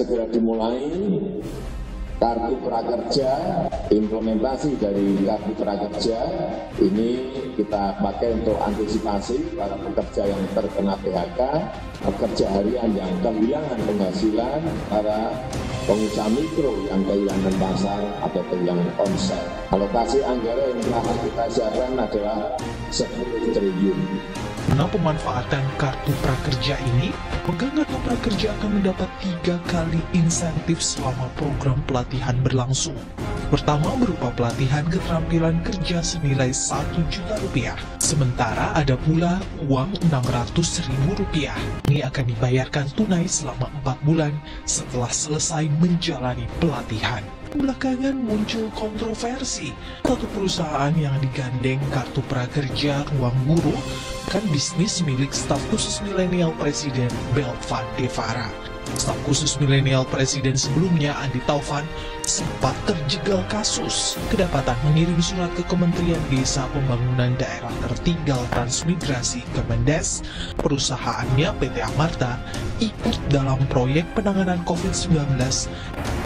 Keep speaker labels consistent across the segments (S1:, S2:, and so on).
S1: segera dimulai kartu prakerja, implementasi dari kartu prakerja ini kita pakai untuk antisipasi para pekerja yang terkena PHK, pekerja harian yang kehilangan penghasilan, para pengusaha mikro yang kehilangan pasar atau kehilangan omset. Alokasi anggaran yang telah kita siapkan adalah 10 triliun.
S2: Guna pemanfaatan kartu prakerja ini, pemegang kartu prakerja akan mendapat 3 kali insentif selama program pelatihan berlangsung. Pertama berupa pelatihan keterampilan kerja senilai Rp1.000.000. Sementara ada pula uang Rp600.000. Ini akan dibayarkan tunai selama 4 bulan setelah selesai menjalani pelatihan. Belakangan muncul kontroversi. Satu perusahaan yang digandeng kartu prakerja ruang guru kan bisnis milik staf khusus milenial Presiden Belva Devara. Staf khusus milenial Presiden sebelumnya, Andi Taufan, sempat terjegal kasus kedapatan mengirim surat ke Kementerian Desa Pembangunan Daerah Tertinggal Transmigrasi Kemendes. Perusahaannya PT Amarta ikut dalam proyek penanganan COVID-19.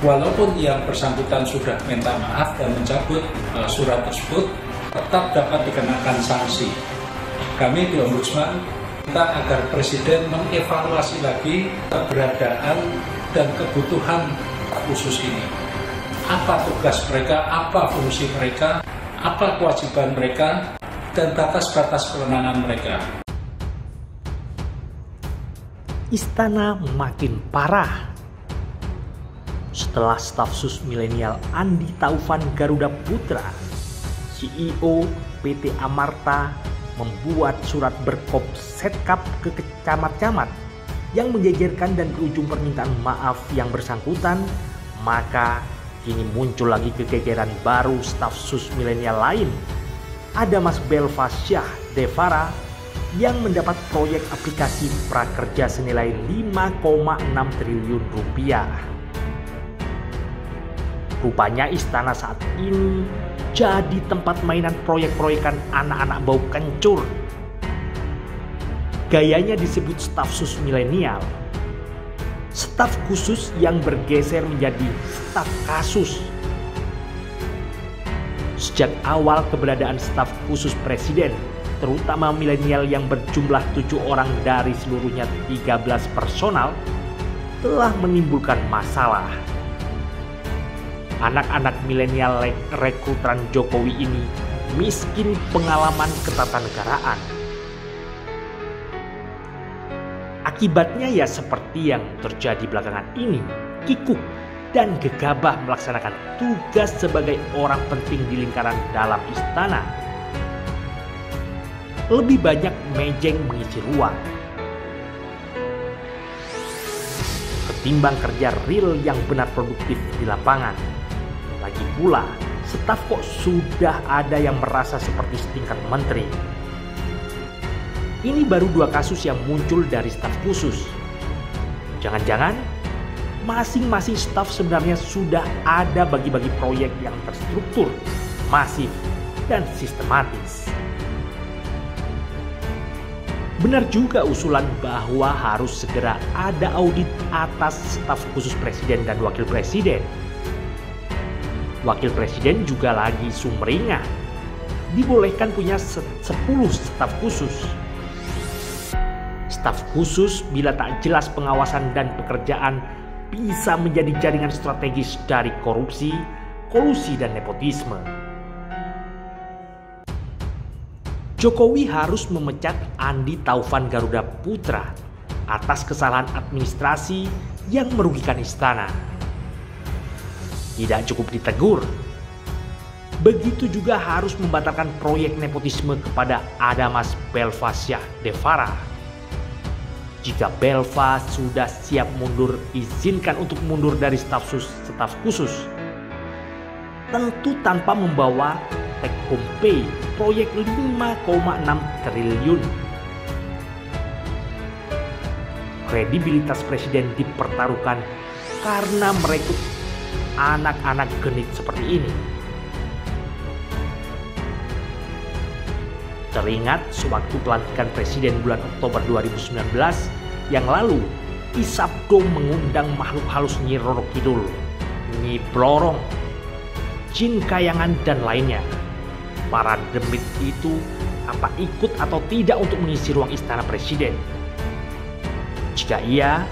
S3: Walaupun yang bersangkutan sudah minta maaf dan mencabut surat tersebut, tetap dapat dikenakan sanksi. Kami di Ombudsman minta agar Presiden mengevaluasi lagi keberadaan dan kebutuhan khusus ini. Apa tugas mereka, apa fungsi mereka, apa kewajiban mereka, dan batas-batas kewenangan mereka.
S4: Istana makin parah setelah staf sus milenial Andi Taufan Garuda Putra, CEO PT Amarta, membuat surat berkop setkap ke camat-camat yang menjejerkan dan berujung permintaan maaf yang bersangkutan. Maka kini muncul lagi kegegeran baru staf sus milenial lain. Ada Mas Belva Devara yang mendapat proyek aplikasi prakerja senilai Rp5,6 triliun. Rupanya istana saat ini jadi tempat mainan proyek-proyekan anak-anak bau kencur. Gayanya disebut staf sus milenial. Staf khusus yang bergeser menjadi staf kasus. Sejak awal keberadaan staf khusus Presiden, terutama milenial yang berjumlah 7 orang dari seluruhnya 13 personal, telah menimbulkan masalah. Anak-anak milenial rekrutan Jokowi ini miskin pengalaman ketatanegaraan. Akibatnya ya seperti yang terjadi belakangan ini, kikuk dan gegabah melaksanakan tugas sebagai orang penting di lingkaran dalam istana. Lebih banyak mejeng mengisi ruang ketimbang kerja real yang benar produktif di lapangan. Lagi pula, staf kok sudah ada yang merasa seperti setingkat menteri. Ini baru 2 kasus yang muncul dari staf khusus. Jangan-jangan masing-masing staf sebenarnya sudah ada bagi-bagi proyek yang terstruktur, masif, dan sistematis. Benar juga usulan bahwa harus segera ada audit atas staf khusus Presiden dan Wakil Presiden. Wakil Presiden juga lagi sumringah, dibolehkan punya 10 staf khusus. Staf khusus bila tak jelas pengawasan dan pekerjaan bisa menjadi jaringan strategis dari korupsi, kolusi, dan nepotisme. Jokowi harus memecat Andi Taufan Garuda Putra atas kesalahan administrasi yang merugikan istana. Tidak cukup ditegur, begitu juga harus membatalkan proyek nepotisme kepada ada Mas Belva Devara. Jika Belva sudah siap mundur, izinkan untuk mundur dari staf khusus. Tentu tanpa membawa take home pay proyek 5,6 triliun. Kredibilitas Presiden dipertaruhkan karena merekrut anak-anak genit seperti ini. Teringat sewaktu pelantikan Presiden bulan Oktober 2019 yang lalu, Isabdo mengundang makhluk halus Nyi Roro Kidul, Nyi Blorong, Jin Kayangan, dan lainnya. Para demit itu apa ikut atau tidak untuk mengisi ruang istana presiden? Jika iya,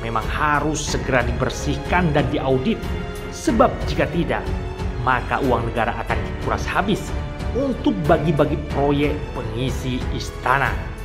S4: memang harus segera dibersihkan dan diaudit. Sebab jika tidak, maka uang negara akan dikuras habis untuk bagi-bagi proyek pengisi istana.